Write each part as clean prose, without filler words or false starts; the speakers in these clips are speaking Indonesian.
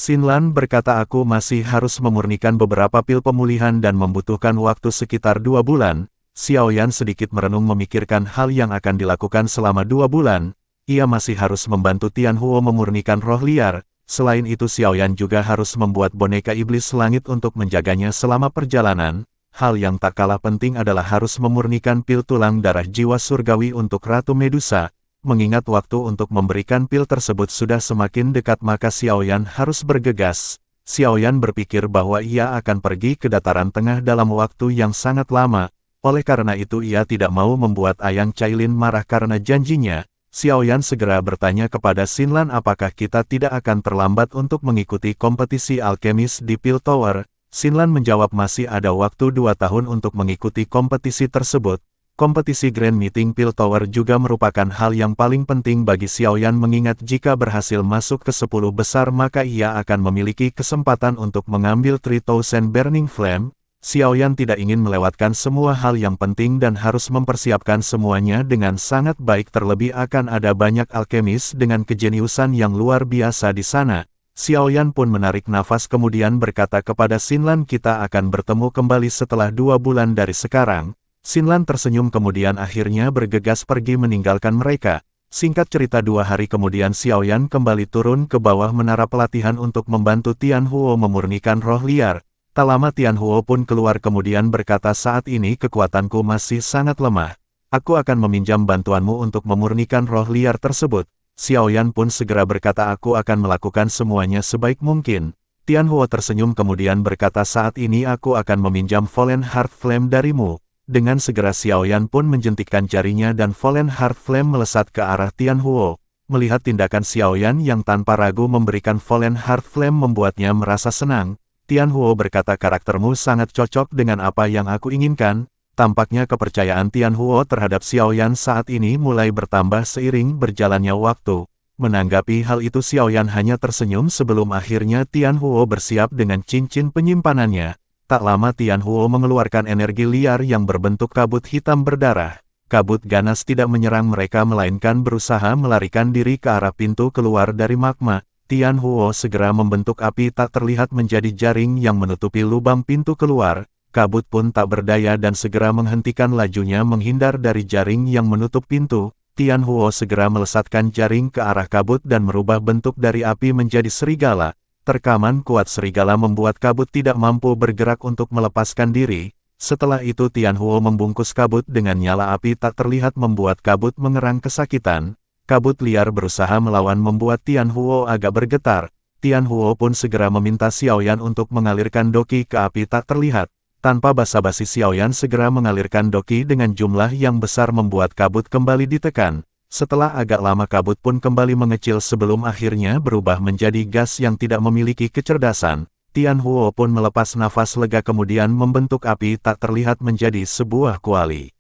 Xinlan berkata aku masih harus memurnikan beberapa pil pemulihan dan membutuhkan waktu sekitar 2 bulan. Xiaoyan sedikit merenung memikirkan hal yang akan dilakukan selama 2 bulan. Ia masih harus membantu Tianhuo memurnikan roh liar. Selain itu Xiaoyan juga harus membuat boneka iblis langit untuk menjaganya selama perjalanan. Hal yang tak kalah penting adalah harus memurnikan pil tulang darah jiwa surgawi untuk Ratu Medusa. Mengingat waktu untuk memberikan pil tersebut sudah semakin dekat maka Xiaoyan harus bergegas. Xiaoyan berpikir bahwa ia akan pergi ke dataran tengah dalam waktu yang sangat lama. Oleh karena itu ia tidak mau membuat Ayang Cailin marah karena janjinya. Xiaoyan segera bertanya kepada Xinlan apakah kita tidak akan terlambat untuk mengikuti kompetisi alkemis di Pil Tower. Xinlan menjawab masih ada waktu 2 tahun untuk mengikuti kompetisi tersebut. Kompetisi Grand Meeting Pil Tower juga merupakan hal yang paling penting bagi Xiaoyan mengingat jika berhasil masuk ke 10 besar maka ia akan memiliki kesempatan untuk mengambil 3000 Burning Flame. Xiaoyan tidak ingin melewatkan semua hal yang penting dan harus mempersiapkan semuanya dengan sangat baik terlebih akan ada banyak alkemis dengan kejeniusan yang luar biasa di sana. Xiaoyan pun menarik nafas kemudian berkata kepada Xinlan kita akan bertemu kembali setelah 2 bulan dari sekarang. Xinlan tersenyum kemudian akhirnya bergegas pergi meninggalkan mereka. Singkat cerita 2 hari kemudian Xiaoyan kembali turun ke bawah menara pelatihan untuk membantu Tianhuo memurnikan roh liar. Tak lama Tianhuo pun keluar kemudian berkata saat ini kekuatanku masih sangat lemah. Aku akan meminjam bantuanmu untuk memurnikan roh liar tersebut. Xiaoyan pun segera berkata aku akan melakukan semuanya sebaik mungkin. Tianhuo tersenyum kemudian berkata saat ini aku akan meminjam Fallen Heart Flame darimu. Dengan segera Xiaoyan pun menjentikkan jarinya dan Fallen Heart Flame melesat ke arah Tianhuo. Melihat tindakan Xiaoyan yang tanpa ragu memberikan Fallen Heart Flame membuatnya merasa senang. Tianhuo berkata karaktermu sangat cocok dengan apa yang aku inginkan. Tampaknya kepercayaan Tianhuo terhadap Xiaoyan saat ini mulai bertambah seiring berjalannya waktu. Menanggapi hal itu Xiaoyan hanya tersenyum sebelum akhirnya Tianhuo bersiap dengan cincin penyimpanannya. Tak lama Tianhuo mengeluarkan energi liar yang berbentuk kabut hitam berdarah. Kabut ganas tidak menyerang mereka melainkan berusaha melarikan diri ke arah pintu keluar dari magma. Tianhuo segera membentuk api tak terlihat menjadi jaring yang menutupi lubang pintu keluar. Kabut pun tak berdaya dan segera menghentikan lajunya menghindar dari jaring yang menutup pintu. Tianhuo segera melesatkan jaring ke arah kabut dan merubah bentuk dari api menjadi serigala. Terkaman kuat serigala membuat kabut tidak mampu bergerak untuk melepaskan diri. Setelah itu Tianhuo membungkus kabut dengan nyala api tak terlihat membuat kabut mengerang kesakitan. Kabut liar berusaha melawan membuat Tianhuo agak bergetar. Tianhuo pun segera meminta Xiaoyan untuk mengalirkan doki ke api tak terlihat. Tanpa basa-basi Xiaoyan segera mengalirkan doki dengan jumlah yang besar membuat kabut kembali ditekan. Setelah agak lama kabut pun kembali mengecil sebelum akhirnya berubah menjadi gas yang tidak memiliki kecerdasan. Tianhuo pun melepas nafas lega kemudian membentuk api tak terlihat menjadi sebuah kuali.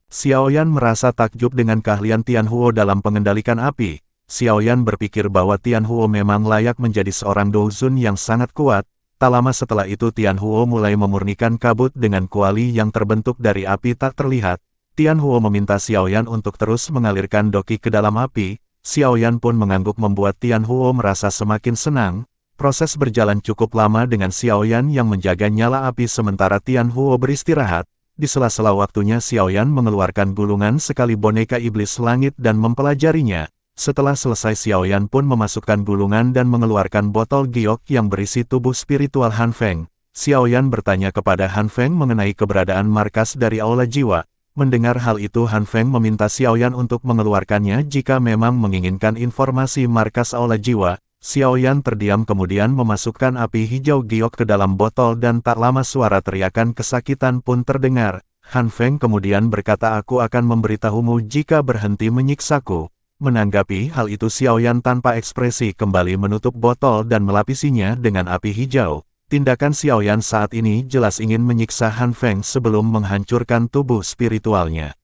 Xiaoyan merasa takjub dengan keahlian Tianhuo dalam pengendalikan api. Xiaoyan berpikir bahwa Tianhuo memang layak menjadi seorang douzun yang sangat kuat. Tak lama setelah itu Tianhuo mulai memurnikan kabut dengan kuali yang terbentuk dari api tak terlihat. Tianhuo meminta Xiaoyan untuk terus mengalirkan doki ke dalam api. Xiaoyan pun mengangguk membuat Tianhuo merasa semakin senang. Proses berjalan cukup lama dengan Xiaoyan yang menjaga nyala api sementara Tianhuo beristirahat. Di sela-sela waktunya Xiaoyan mengeluarkan gulungan sekali boneka iblis langit dan mempelajarinya. Setelah selesai Xiaoyan pun memasukkan gulungan dan mengeluarkan botol giok yang berisi tubuh spiritual Han Feng. Xiaoyan bertanya kepada Han Feng mengenai keberadaan markas dari Aula Jiwa. Mendengar hal itu Han Feng meminta Xiaoyan untuk mengeluarkannya jika memang menginginkan informasi markas Aula Jiwa. Xiaoyan terdiam kemudian memasukkan api hijau giok ke dalam botol dan tak lama suara teriakan kesakitan pun terdengar. Han Feng kemudian berkata aku akan memberitahumu jika berhenti menyiksaku. Menanggapi hal itu Xiaoyan tanpa ekspresi kembali menutup botol dan melapisinya dengan api hijau. Tindakan Xiaoyan saat ini jelas ingin menyiksa Han Feng sebelum menghancurkan tubuh spiritualnya.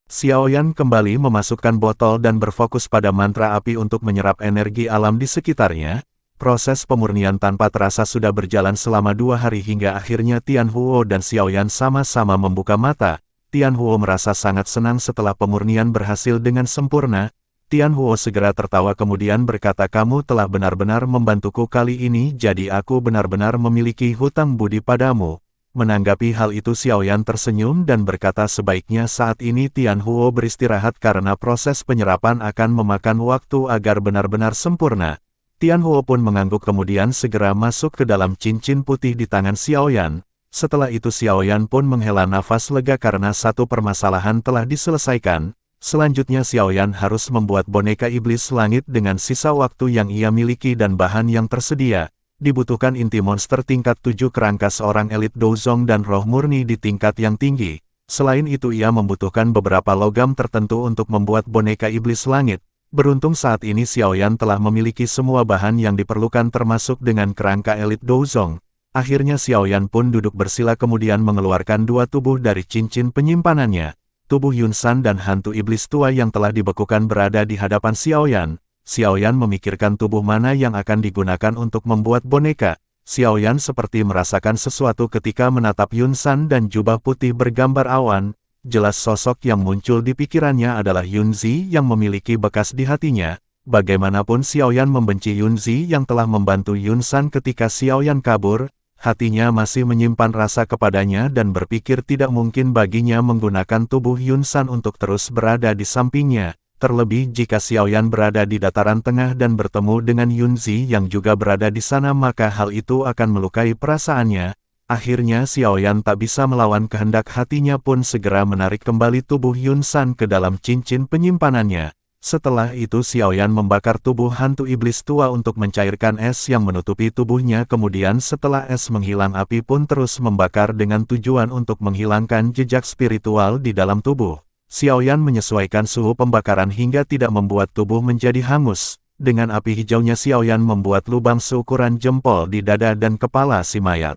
Xiaoyan kembali memasukkan botol dan berfokus pada mantra api untuk menyerap energi alam di sekitarnya. Proses pemurnian tanpa terasa sudah berjalan selama 2 hari hingga akhirnya Tianhuo dan Xiaoyan sama-sama membuka mata. Tianhuo merasa sangat senang setelah pemurnian berhasil dengan sempurna. Tian Huo segera tertawa kemudian berkata, kamu telah benar-benar membantuku kali ini, jadi aku benar-benar memiliki hutang budi padamu. Menanggapi hal itu Xiaoyan tersenyum dan berkata, sebaiknya saat ini Tian Huo beristirahat karena proses penyerapan akan memakan waktu agar benar-benar sempurna. Tian Huo pun mengangguk kemudian segera masuk ke dalam cincin putih di tangan Xiaoyan. Setelah itu Xiaoyan pun menghela nafas lega karena satu permasalahan telah diselesaikan. Selanjutnya Xiaoyan harus membuat boneka iblis langit dengan sisa waktu yang ia miliki dan bahan yang tersedia. Dibutuhkan inti monster tingkat 7 kerangka seorang elit Douzong dan roh murni di tingkat yang tinggi. Selain itu ia membutuhkan beberapa logam tertentu untuk membuat boneka iblis langit. Beruntung saat ini Xiaoyan telah memiliki semua bahan yang diperlukan termasuk dengan kerangka elit Douzong. Akhirnya Xiaoyan pun duduk bersila kemudian mengeluarkan dua tubuh dari cincin penyimpanannya. Tubuh Yun San dan hantu iblis tua yang telah dibekukan berada di hadapan Xiaoyan. Xiaoyan memikirkan tubuh mana yang akan digunakan untuk membuat boneka. Xiaoyan seperti merasakan sesuatu ketika menatap Yun San dan jubah putih bergambar awan. Jelas sosok yang muncul di pikirannya adalah Yun Zi yang memiliki bekas di hatinya. Bagaimanapun Xiaoyan membenci Yun Zi yang telah membantu Yun San ketika Xiaoyan kabur. Hatinya masih menyimpan rasa kepadanya dan berpikir tidak mungkin baginya menggunakan tubuh Yun San untuk terus berada di sampingnya. Terlebih jika Xiaoyan berada di dataran tengah dan bertemu dengan Yun Zi yang juga berada di sana maka hal itu akan melukai perasaannya. Akhirnya Xiaoyan tak bisa melawan kehendak hatinya pun segera menarik kembali tubuh Yun San ke dalam cincin penyimpanannya. Setelah itu Xiaoyan membakar tubuh hantu iblis tua untuk mencairkan es yang menutupi tubuhnya kemudian setelah es menghilang api pun terus membakar dengan tujuan untuk menghilangkan jejak spiritual di dalam tubuh. Xiaoyan menyesuaikan suhu pembakaran hingga tidak membuat tubuh menjadi hangus. Dengan api hijaunya Xiaoyan membuat lubang seukuran jempol di dada dan kepala si mayat.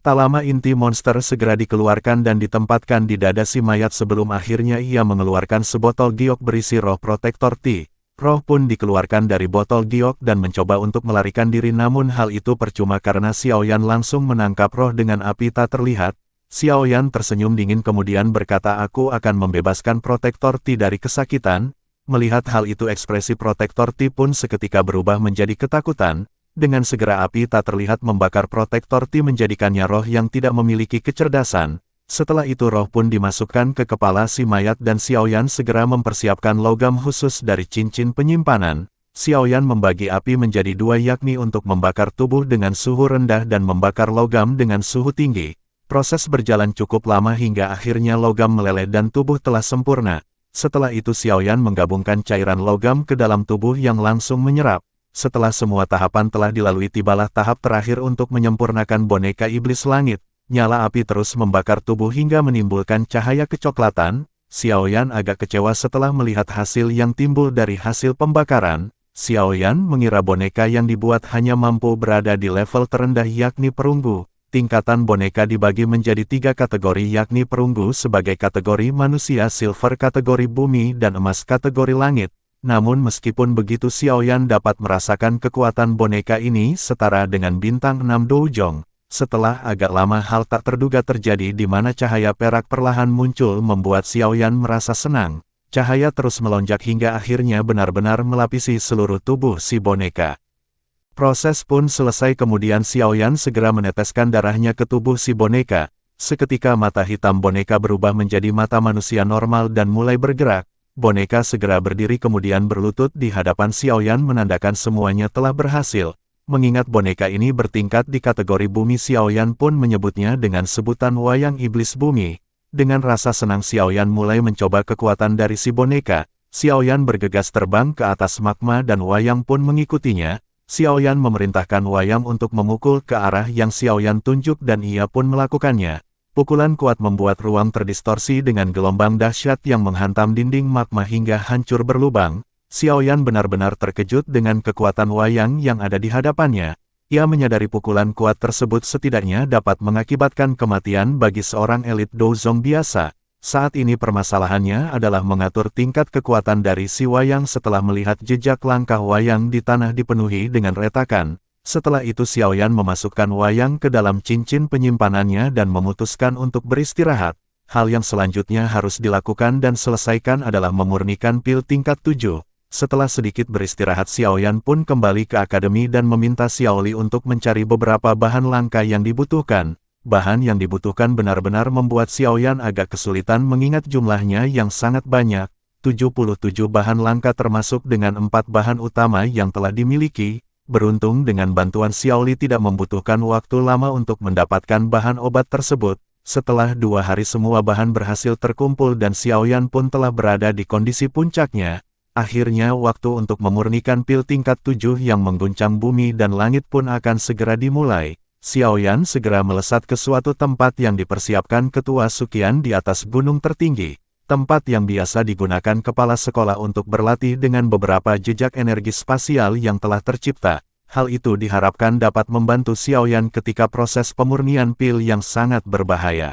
Tak lama inti monster segera dikeluarkan dan ditempatkan di dada si mayat sebelum akhirnya ia mengeluarkan sebotol giok berisi roh protektor Ti. Roh pun dikeluarkan dari botol giok dan mencoba untuk melarikan diri namun hal itu percuma karena Xiaoyan langsung menangkap roh dengan api tak terlihat. Xiaoyan tersenyum dingin kemudian berkata aku akan membebaskan protektor Ti dari kesakitan. Melihat hal itu ekspresi protektor Ti pun seketika berubah menjadi ketakutan. Dengan segera api tak terlihat membakar protektor Ti menjadikannya roh yang tidak memiliki kecerdasan. Setelah itu roh pun dimasukkan ke kepala si mayat dan Xiaoyan segera mempersiapkan logam khusus dari cincin penyimpanan. Xiaoyan membagi api menjadi dua yakni untuk membakar tubuh dengan suhu rendah dan membakar logam dengan suhu tinggi. Proses berjalan cukup lama hingga akhirnya logam meleleh dan tubuh telah sempurna. Setelah itu Xiaoyan menggabungkan cairan logam ke dalam tubuh yang langsung menyerap. Setelah semua tahapan telah dilalui tibalah tahap terakhir untuk menyempurnakan boneka iblis langit. Nyala api terus membakar tubuh hingga menimbulkan cahaya kecoklatan. Xiaoyan agak kecewa setelah melihat hasil yang timbul dari hasil pembakaran. Xiaoyan mengira boneka yang dibuat hanya mampu berada di level terendah yakni perunggu. Tingkatan boneka dibagi menjadi 3 kategori yakni perunggu sebagai kategori manusia, silver kategori bumi dan emas kategori langit. Namun meskipun begitu Xiaoyan dapat merasakan kekuatan boneka ini setara dengan bintang 6 Douzong. Setelah agak lama hal tak terduga terjadi di mana cahaya perak perlahan muncul membuat Xiaoyan merasa senang. Cahaya terus melonjak hingga akhirnya benar-benar melapisi seluruh tubuh si boneka. Proses pun selesai kemudian Xiaoyan segera meneteskan darahnya ke tubuh si boneka. Seketika mata hitam boneka berubah menjadi mata manusia normal dan mulai bergerak. Boneka segera berdiri kemudian berlutut di hadapan Xiaoyan menandakan semuanya telah berhasil. Mengingat boneka ini bertingkat di kategori bumi Xiaoyan pun menyebutnya dengan sebutan wayang iblis bumi. Dengan rasa senang Xiaoyan mulai mencoba kekuatan dari si boneka. Xiaoyan bergegas terbang ke atas magma dan wayang pun mengikutinya. Xiaoyan memerintahkan wayang untuk memukul ke arah yang Xiaoyan tunjuk dan ia pun melakukannya. Pukulan kuat membuat ruang terdistorsi dengan gelombang dahsyat yang menghantam dinding magma hingga hancur berlubang. Xiaoyan benar-benar terkejut dengan kekuatan wayang yang ada di hadapannya. Ia menyadari pukulan kuat tersebut setidaknya dapat mengakibatkan kematian bagi seorang elit Douzong biasa. Saat ini permasalahannya adalah mengatur tingkat kekuatan dari si wayang setelah melihat jejak langkah wayang di tanah dipenuhi dengan retakan. Setelah itu Xiaoyan memasukkan wayang ke dalam cincin penyimpanannya dan memutuskan untuk beristirahat. Hal yang selanjutnya harus dilakukan dan selesaikan adalah memurnikan pil tingkat 7. Setelah sedikit beristirahat, Xiaoyan pun kembali ke akademi dan meminta Xiaoli untuk mencari beberapa bahan langka yang dibutuhkan. Bahan yang dibutuhkan benar-benar membuat Xiaoyan agak kesulitan mengingat jumlahnya yang sangat banyak, 77 bahan langka termasuk dengan 4 bahan utama yang telah dimiliki. Beruntung dengan bantuan Xiaoli tidak membutuhkan waktu lama untuk mendapatkan bahan obat tersebut. Setelah 2 hari semua bahan berhasil terkumpul dan Xiaoyan pun telah berada di kondisi puncaknya. Akhirnya waktu untuk memurnikan pil tingkat 7 yang mengguncang bumi dan langit pun akan segera dimulai. Xiaoyan segera melesat ke suatu tempat yang dipersiapkan Ketua Suqian di atas gunung tertinggi. Tempat yang biasa digunakan kepala sekolah untuk berlatih dengan beberapa jejak energi spasial yang telah tercipta. Hal itu diharapkan dapat membantu Xiaoyan ketika proses pemurnian pil yang sangat berbahaya.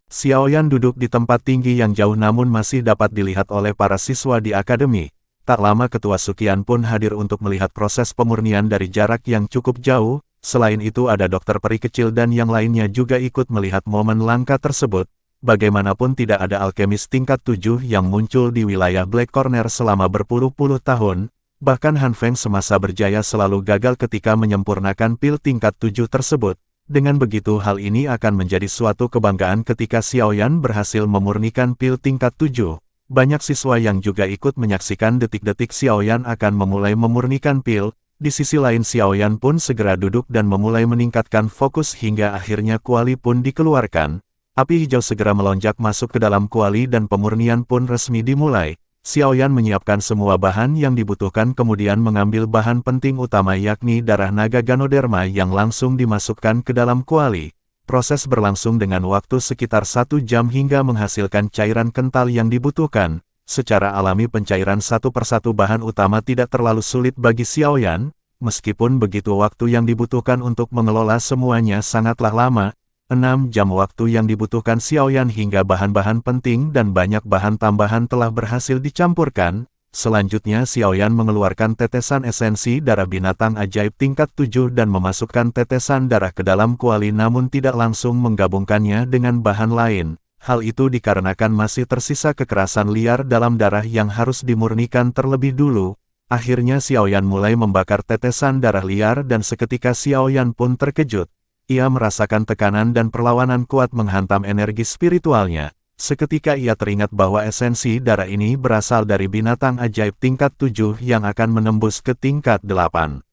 Xiaoyan duduk di tempat tinggi yang jauh namun masih dapat dilihat oleh para siswa di akademi. Tak lama Ketua Suqian pun hadir untuk melihat proses pemurnian dari jarak yang cukup jauh. Selain itu ada dokter peri kecil dan yang lainnya juga ikut melihat momen langka tersebut. Bagaimanapun tidak ada alkemis tingkat 7 yang muncul di wilayah Black Corner selama berpuluh-puluh tahun. Bahkan Han Feng semasa berjaya selalu gagal ketika menyempurnakan pil tingkat 7 tersebut. Dengan begitu hal ini akan menjadi suatu kebanggaan ketika Xiaoyan berhasil memurnikan pil tingkat 7. Banyak siswa yang juga ikut menyaksikan detik-detik Xiaoyan akan memulai memurnikan pil. Di sisi lain Xiaoyan pun segera duduk dan memulai meningkatkan fokus hingga akhirnya kuali pun dikeluarkan. Api hijau segera melonjak masuk ke dalam kuali dan pemurnian pun resmi dimulai. Xiaoyan menyiapkan semua bahan yang dibutuhkan kemudian mengambil bahan penting utama yakni darah naga Ganoderma yang langsung dimasukkan ke dalam kuali. Proses berlangsung dengan waktu sekitar 1 jam hingga menghasilkan cairan kental yang dibutuhkan. Secara alami pencairan satu persatu bahan utama tidak terlalu sulit bagi Xiaoyan. Meskipun begitu waktu yang dibutuhkan untuk mengelola semuanya sangatlah lama. 6 jam waktu yang dibutuhkan Xiaoyan hingga bahan-bahan penting dan banyak bahan tambahan telah berhasil dicampurkan. Selanjutnya Xiaoyan mengeluarkan tetesan esensi darah binatang ajaib tingkat 7 dan memasukkan tetesan darah ke dalam kuali namun tidak langsung menggabungkannya dengan bahan lain. Hal itu dikarenakan masih tersisa kekerasan liar dalam darah yang harus dimurnikan terlebih dulu. Akhirnya Xiaoyan mulai membakar tetesan darah liar dan seketika Xiaoyan pun terkejut. Ia merasakan tekanan dan perlawanan kuat menghantam energi spiritualnya. Seketika ia teringat bahwa esensi darah ini berasal dari binatang ajaib tingkat 7 yang akan menembus ke tingkat 8.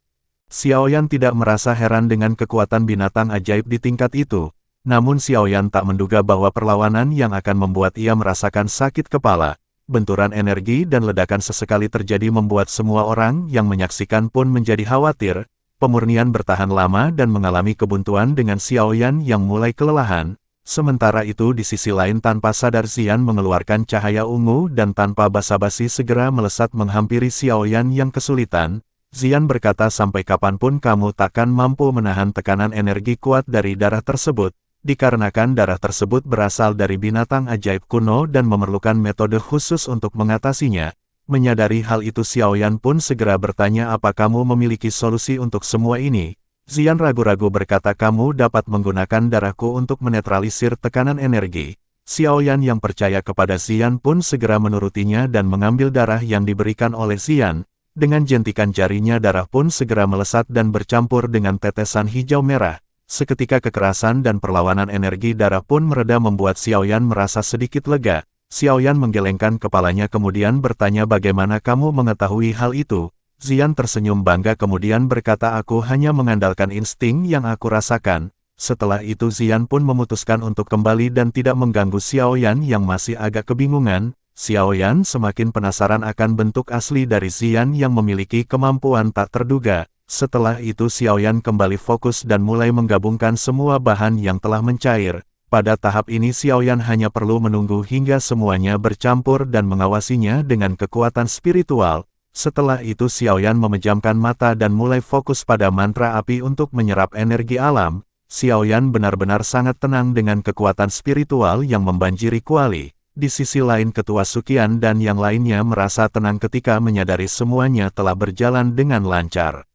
Xiaoyan tidak merasa heran dengan kekuatan binatang ajaib di tingkat itu. Namun Xiaoyan tak menduga bahwa perlawanan yang akan membuat ia merasakan sakit kepala. Benturan energi dan ledakan sesekali terjadi membuat semua orang yang menyaksikan pun menjadi khawatir. Pemurnian bertahan lama dan mengalami kebuntuan dengan Xiaoyan yang mulai kelelahan. Sementara itu di sisi lain tanpa sadar Xian mengeluarkan cahaya ungu dan tanpa basa-basi segera melesat menghampiri Xiaoyan yang kesulitan. Xian berkata sampai kapanpun kamu takkan mampu menahan tekanan energi kuat dari darah tersebut. Dikarenakan darah tersebut berasal dari binatang ajaib kuno dan memerlukan metode khusus untuk mengatasinya. Menyadari hal itu Xiaoyan pun segera bertanya apa kamu memiliki solusi untuk semua ini. Xian ragu-ragu berkata kamu dapat menggunakan darahku untuk menetralisir tekanan energi. Xiaoyan yang percaya kepada Xian pun segera menurutinya dan mengambil darah yang diberikan oleh Xian. Dengan jentikan jarinya darah pun segera melesat dan bercampur dengan tetesan hijau merah. Seketika kekerasan dan perlawanan energi darah pun mereda membuat Xiaoyan merasa sedikit lega. Xiaoyan menggelengkan kepalanya kemudian bertanya bagaimana kamu mengetahui hal itu. Xian tersenyum bangga kemudian berkata aku hanya mengandalkan insting yang aku rasakan. Setelah itu Xian pun memutuskan untuk kembali dan tidak mengganggu Xiaoyan yang masih agak kebingungan. Xiaoyan semakin penasaran akan bentuk asli dari Xian yang memiliki kemampuan tak terduga. Setelah itu Xiaoyan kembali fokus dan mulai menggabungkan semua bahan yang telah mencair. Pada tahap ini Xiaoyan hanya perlu menunggu hingga semuanya bercampur dan mengawasinya dengan kekuatan spiritual. Setelah itu Xiaoyan memejamkan mata dan mulai fokus pada mantra api untuk menyerap energi alam. Xiaoyan benar-benar sangat tenang dengan kekuatan spiritual yang membanjiri kuali. Di sisi lain Ketua Suqian dan yang lainnya merasa tenang ketika menyadari semuanya telah berjalan dengan lancar.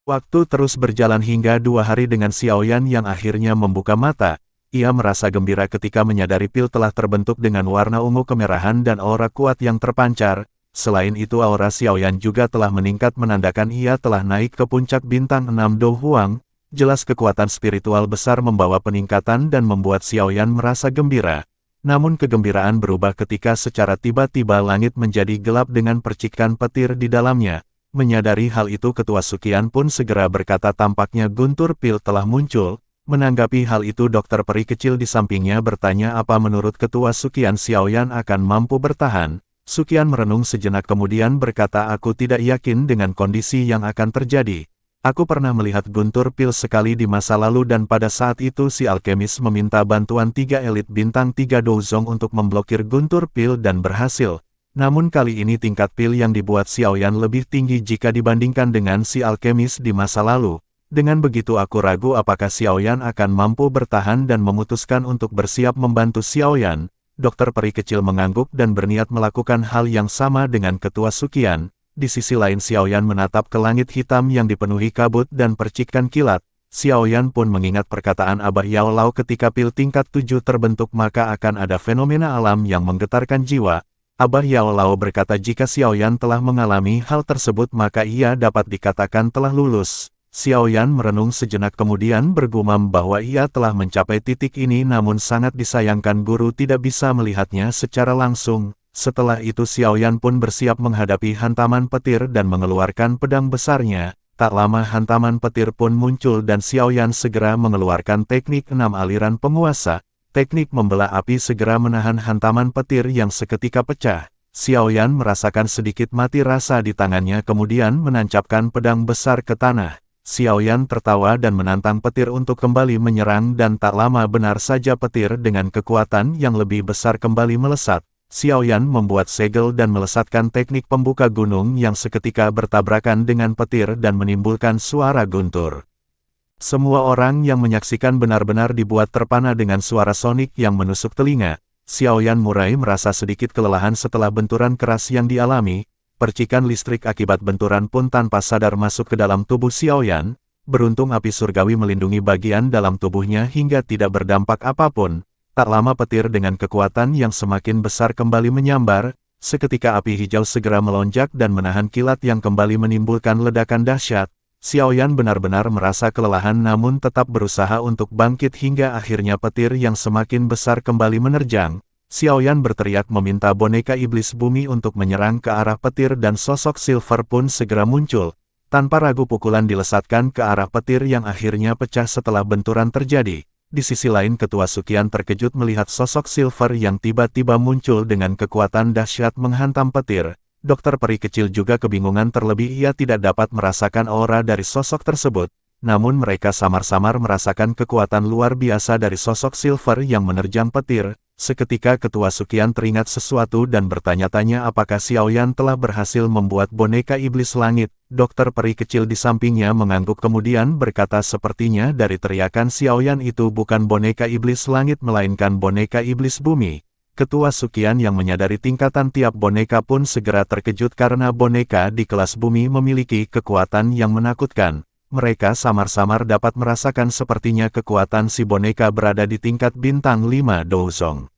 Waktu terus berjalan hingga 2 hari dengan Xiaoyan yang akhirnya membuka mata. Ia merasa gembira ketika menyadari pil telah terbentuk dengan warna ungu kemerahan dan aura kuat yang terpancar. Selain itu aura Xiaoyan juga telah meningkat menandakan ia telah naik ke puncak bintang 6 Do Huang. Jelas kekuatan spiritual besar membawa peningkatan dan membuat Xiaoyan merasa gembira. Namun kegembiraan berubah ketika secara tiba-tiba langit menjadi gelap dengan percikan petir di dalamnya. Menyadari hal itu Ketua Sukian pun segera berkata tampaknya guntur pil telah muncul. Menanggapi hal itu dokter peri kecil di sampingnya bertanya apa menurut Ketua Sukian Xiaoyan akan mampu bertahan. Sukian merenung sejenak kemudian berkata aku tidak yakin dengan kondisi yang akan terjadi. Aku pernah melihat guntur pil sekali di masa lalu dan pada saat itu si alkemis meminta bantuan 3 elit bintang 3 Douzong untuk memblokir guntur pil dan berhasil. Namun kali ini tingkat pil yang dibuat Xiaoyan lebih tinggi jika dibandingkan dengan si alkemis di masa lalu. Dengan begitu aku ragu apakah Xiaoyan akan mampu bertahan dan memutuskan untuk bersiap membantu Xiaoyan. Dokter peri kecil mengangguk dan berniat melakukan hal yang sama dengan Ketua Sukian. Di sisi lain Xiaoyan menatap ke langit hitam yang dipenuhi kabut dan percikan kilat. Xiaoyan pun mengingat perkataan Abah Yao Lao ketika pil tingkat 7 terbentuk maka akan ada fenomena alam yang menggetarkan jiwa. Abah Yao Lao berkata jika Xiaoyan telah mengalami hal tersebut maka ia dapat dikatakan telah lulus. Xiaoyan merenung sejenak kemudian bergumam bahwa ia telah mencapai titik ini namun sangat disayangkan guru tidak bisa melihatnya secara langsung. Setelah itu Xiaoyan pun bersiap menghadapi hantaman petir dan mengeluarkan pedang besarnya. Tak lama hantaman petir pun muncul dan Xiaoyan segera mengeluarkan teknik 6 aliran penguasa. Teknik membelah api segera menahan hantaman petir yang seketika pecah. Xiaoyan merasakan sedikit mati rasa di tangannya kemudian menancapkan pedang besar ke tanah. Xiaoyan tertawa dan menantang petir untuk kembali menyerang dan tak lama benar saja petir dengan kekuatan yang lebih besar kembali melesat. Xiaoyan membuat segel dan melesatkan teknik pembuka gunung yang seketika bertabrakan dengan petir dan menimbulkan suara guntur. Semua orang yang menyaksikan benar-benar dibuat terpana dengan suara sonik yang menusuk telinga. Xiaoyan mulai merasa sedikit kelelahan setelah benturan keras yang dialami. Percikan listrik akibat benturan pun tanpa sadar masuk ke dalam tubuh Xiaoyan. Beruntung api surgawi melindungi bagian dalam tubuhnya hingga tidak berdampak apapun. Tak lama petir dengan kekuatan yang semakin besar kembali menyambar. Seketika api hijau segera melonjak dan menahan kilat yang kembali menimbulkan ledakan dahsyat. Xiaoyan benar-benar merasa kelelahan namun tetap berusaha untuk bangkit hingga akhirnya petir yang semakin besar kembali menerjang. Xiaoyan berteriak meminta boneka iblis bumi untuk menyerang ke arah petir dan sosok Silver pun segera muncul. Tanpa ragu pukulan dilesatkan ke arah petir yang akhirnya pecah setelah benturan terjadi. Di sisi lain Ketua Sukian terkejut melihat sosok Silver yang tiba-tiba muncul dengan kekuatan dahsyat menghantam petir. Dokter peri kecil juga kebingungan terlebih ia tidak dapat merasakan aura dari sosok tersebut. Namun mereka samar-samar merasakan kekuatan luar biasa dari sosok Silver yang menerjang petir. Seketika Ketua Sukian teringat sesuatu dan bertanya-tanya apakah Xiaoyan telah berhasil membuat boneka iblis langit. Dokter peri kecil di sampingnya mengangguk kemudian berkata sepertinya dari teriakan Xiaoyan itu bukan boneka iblis langit melainkan boneka iblis bumi. Ketua Sukian yang menyadari tingkatan tiap boneka pun segera terkejut karena boneka di kelas bumi memiliki kekuatan yang menakutkan. Mereka samar-samar dapat merasakan sepertinya kekuatan si boneka berada di tingkat bintang 5 Douzong.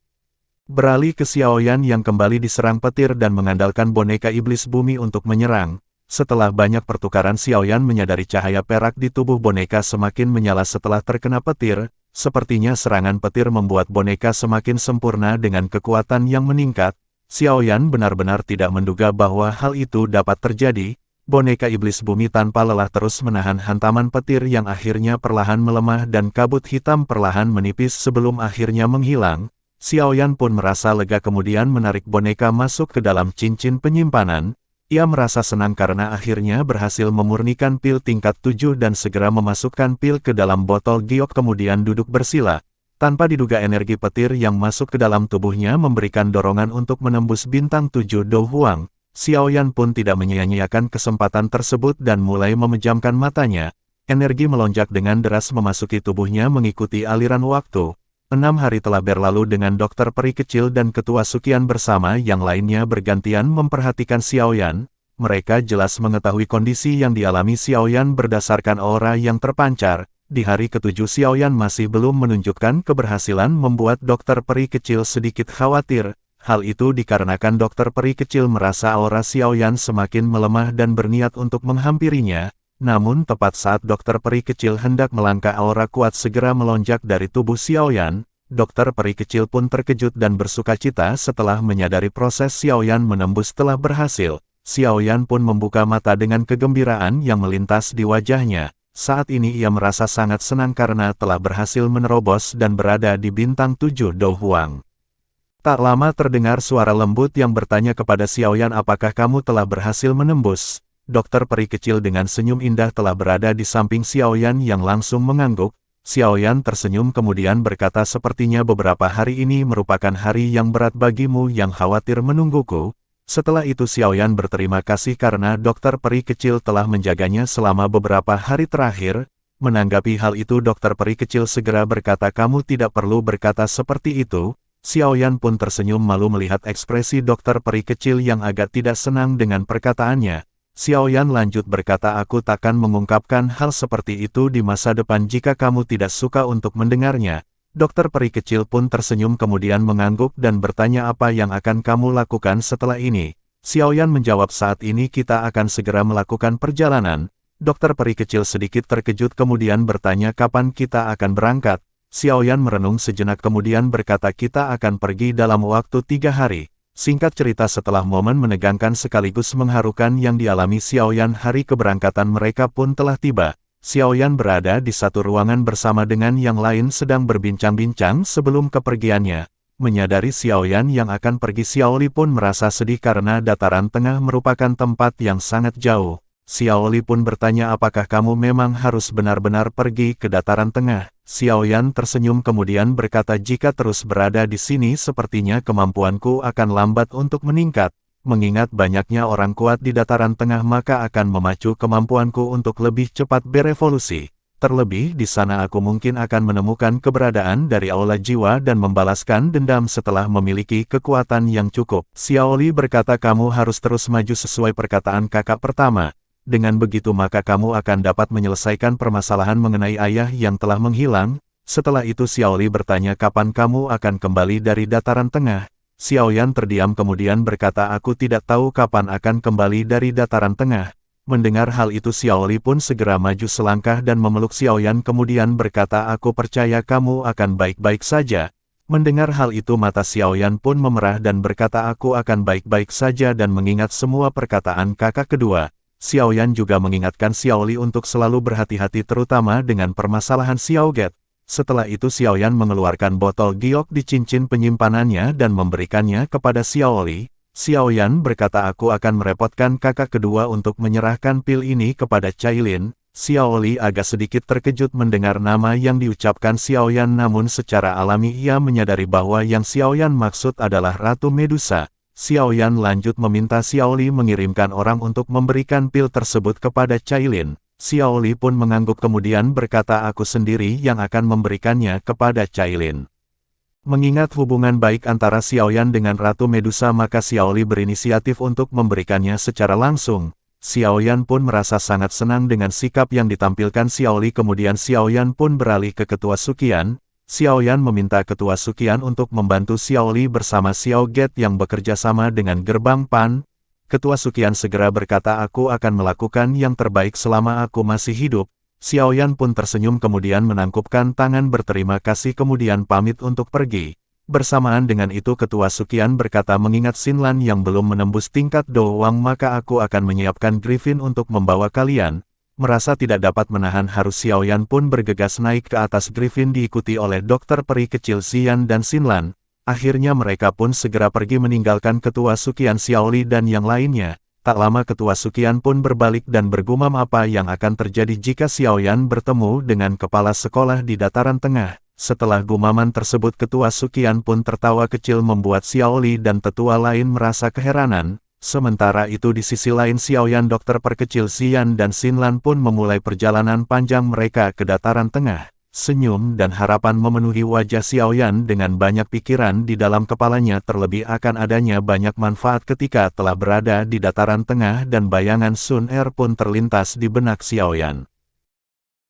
Beralih ke Xiaoyan yang kembali diserang petir dan mengandalkan boneka iblis bumi untuk menyerang. Setelah banyak pertukaran Xiaoyan menyadari cahaya perak di tubuh boneka semakin menyala setelah terkena petir. Sepertinya serangan petir membuat boneka semakin sempurna dengan kekuatan yang meningkat. Xiaoyan benar-benar tidak menduga bahwa hal itu dapat terjadi. Boneka iblis bumi tanpa lelah terus menahan hantaman petir yang akhirnya perlahan melemah dan kabut hitam perlahan menipis sebelum akhirnya menghilang. Xiaoyan pun merasa lega kemudian menarik boneka masuk ke dalam cincin penyimpanan. Ia merasa senang karena akhirnya berhasil memurnikan pil tingkat 7 dan segera memasukkan pil ke dalam botol giok kemudian duduk bersila. Tanpa diduga energi petir yang masuk ke dalam tubuhnya memberikan dorongan untuk menembus bintang 7 Do Huang. Xiaoyan pun tidak menyia-nyiakan kesempatan tersebut dan mulai memejamkan matanya. Energi melonjak dengan deras memasuki tubuhnya mengikuti aliran waktu. 6 hari telah berlalu dengan dokter peri kecil dan Ketua Sukian bersama yang lainnya bergantian memperhatikan Xiaoyan. Mereka jelas mengetahui kondisi yang dialami Xiaoyan berdasarkan aura yang terpancar. Di hari ke-7 Xiaoyan masih belum menunjukkan keberhasilan membuat dokter peri kecil sedikit khawatir. Hal itu dikarenakan dokter peri kecil merasa aura Xiaoyan semakin melemah dan berniat untuk menghampirinya, namun tepat saat dokter peri kecil hendak melangkah aura kuat segera melonjak dari tubuh Xiaoyan, dokter peri kecil pun terkejut dan bersukacita setelah menyadari proses Xiaoyan menembus telah berhasil. Xiaoyan pun membuka mata dengan kegembiraan yang melintas di wajahnya. Saat ini ia merasa sangat senang karena telah berhasil menerobos dan berada di bintang 7 Do Huang. Tak lama terdengar suara lembut yang bertanya kepada Xiaoyan, apakah kamu telah berhasil menembus? Dokter peri kecil dengan senyum indah telah berada di samping Xiaoyan yang langsung mengangguk. Xiaoyan tersenyum kemudian berkata, sepertinya beberapa hari ini merupakan hari yang berat bagimu yang khawatir menungguku. Setelah itu Xiaoyan berterima kasih karena dokter peri kecil telah menjaganya selama beberapa hari terakhir. Menanggapi hal itu dokter peri kecil segera berkata, kamu tidak perlu berkata seperti itu. Xiaoyan pun tersenyum malu melihat ekspresi dokter peri kecil yang agak tidak senang dengan perkataannya. Xiaoyan lanjut berkata, aku takkan mengungkapkan hal seperti itu di masa depan jika kamu tidak suka untuk mendengarnya. Dokter peri kecil pun tersenyum kemudian mengangguk dan bertanya, apa yang akan kamu lakukan setelah ini? Xiaoyan menjawab, saat ini kita akan segera melakukan perjalanan. Dokter peri kecil sedikit terkejut kemudian bertanya, kapan kita akan berangkat? Xiaoyan merenung sejenak kemudian berkata, kita akan pergi dalam waktu 3 hari. Singkat cerita, setelah momen menegangkan sekaligus mengharukan yang dialami Xiaoyan, hari keberangkatan mereka pun telah tiba. Xiaoyan berada di satu ruangan bersama dengan yang lain sedang berbincang-bincang sebelum kepergiannya. Menyadari Xiaoyan yang akan pergi, Xiaoli pun merasa sedih karena dataran tengah merupakan tempat yang sangat jauh. Xiaoli pun bertanya, apakah kamu memang harus benar-benar pergi ke dataran tengah? Xiaoyan tersenyum kemudian berkata, jika terus berada di sini sepertinya kemampuanku akan lambat untuk meningkat. Mengingat banyaknya orang kuat di dataran tengah maka akan memacu kemampuanku untuk lebih cepat berevolusi. Terlebih di sana aku mungkin akan menemukan keberadaan dari aula jiwa dan membalaskan dendam setelah memiliki kekuatan yang cukup. Xiaoli berkata, kamu harus terus maju sesuai perkataan kakak pertama. Dengan begitu maka kamu akan dapat menyelesaikan permasalahan mengenai ayah yang telah menghilang. Setelah itu Xiaoli bertanya, kapan kamu akan kembali dari dataran tengah? Xiaoyan terdiam kemudian berkata, aku tidak tahu kapan akan kembali dari dataran tengah. Mendengar hal itu Xiaoli pun segera maju selangkah dan memeluk Xiaoyan kemudian berkata, aku percaya kamu akan baik-baik saja. Mendengar hal itu mata Xiaoyan pun memerah dan berkata, aku akan baik-baik saja, dan mengingat semua perkataan kakak kedua. Xiaoyan juga mengingatkan Xiaoli untuk selalu berhati-hati terutama dengan permasalahan Xiaoget. Setelah itu Xiaoyan mengeluarkan botol giok di cincin penyimpanannya dan memberikannya kepada Xiaoli. Xiaoyan berkata, aku akan merepotkan kakak kedua untuk menyerahkan pil ini kepada Cailin. Xiaoli agak sedikit terkejut mendengar nama yang diucapkan Xiaoyan, namun secara alami ia menyadari bahwa yang Xiaoyan maksud adalah Ratu Medusa. Xiaoyan lanjut meminta Xiaoli mengirimkan orang untuk memberikan pil tersebut kepada Cailin. Xiaoli pun mengangguk kemudian berkata, aku sendiri yang akan memberikannya kepada Cailin. Mengingat hubungan baik antara Xiaoyan dengan Ratu Medusa maka Xiaoli berinisiatif untuk memberikannya secara langsung. Xiaoyan pun merasa sangat senang dengan sikap yang ditampilkan Xiaoli kemudian Xiaoyan pun beralih ke Ketua Suqian. Xiaoyan meminta Ketua Suqian untuk membantu Xiaoli bersama Xiaoget yang bekerja sama dengan Gerbang Pan. Ketua Suqian segera berkata, aku akan melakukan yang terbaik selama aku masih hidup. Xiaoyan pun tersenyum kemudian menangkupkan tangan berterima kasih kemudian pamit untuk pergi. Bersamaan dengan itu Ketua Suqian berkata, mengingat Xinlan yang belum menembus tingkat Douang maka aku akan menyiapkan Griffin untuk membawa kalian. Merasa tidak dapat menahan harus Xiaoyan pun bergegas naik ke atas Griffin diikuti oleh dokter peri kecil Xian dan Xinlan. Akhirnya mereka pun segera pergi meninggalkan Ketua Suqian, Xiaoli dan yang lainnya. Tak lama Ketua Suqian pun berbalik dan bergumam apa yang akan terjadi jika Xiaoyan bertemu dengan kepala sekolah di dataran tengah. Setelah gumaman tersebut Ketua Suqian pun tertawa kecil membuat Xiaoli dan tetua lain merasa keheranan. Sementara itu di sisi lain Xiaoyan, dokter perkecil Xian dan Xinlan pun memulai perjalanan panjang mereka ke dataran tengah. Senyum dan harapan memenuhi wajah Xiaoyan dengan banyak pikiran di dalam kepalanya terlebih akan adanya banyak manfaat ketika telah berada di dataran tengah dan bayangan Sun Er pun terlintas di benak Xiaoyan.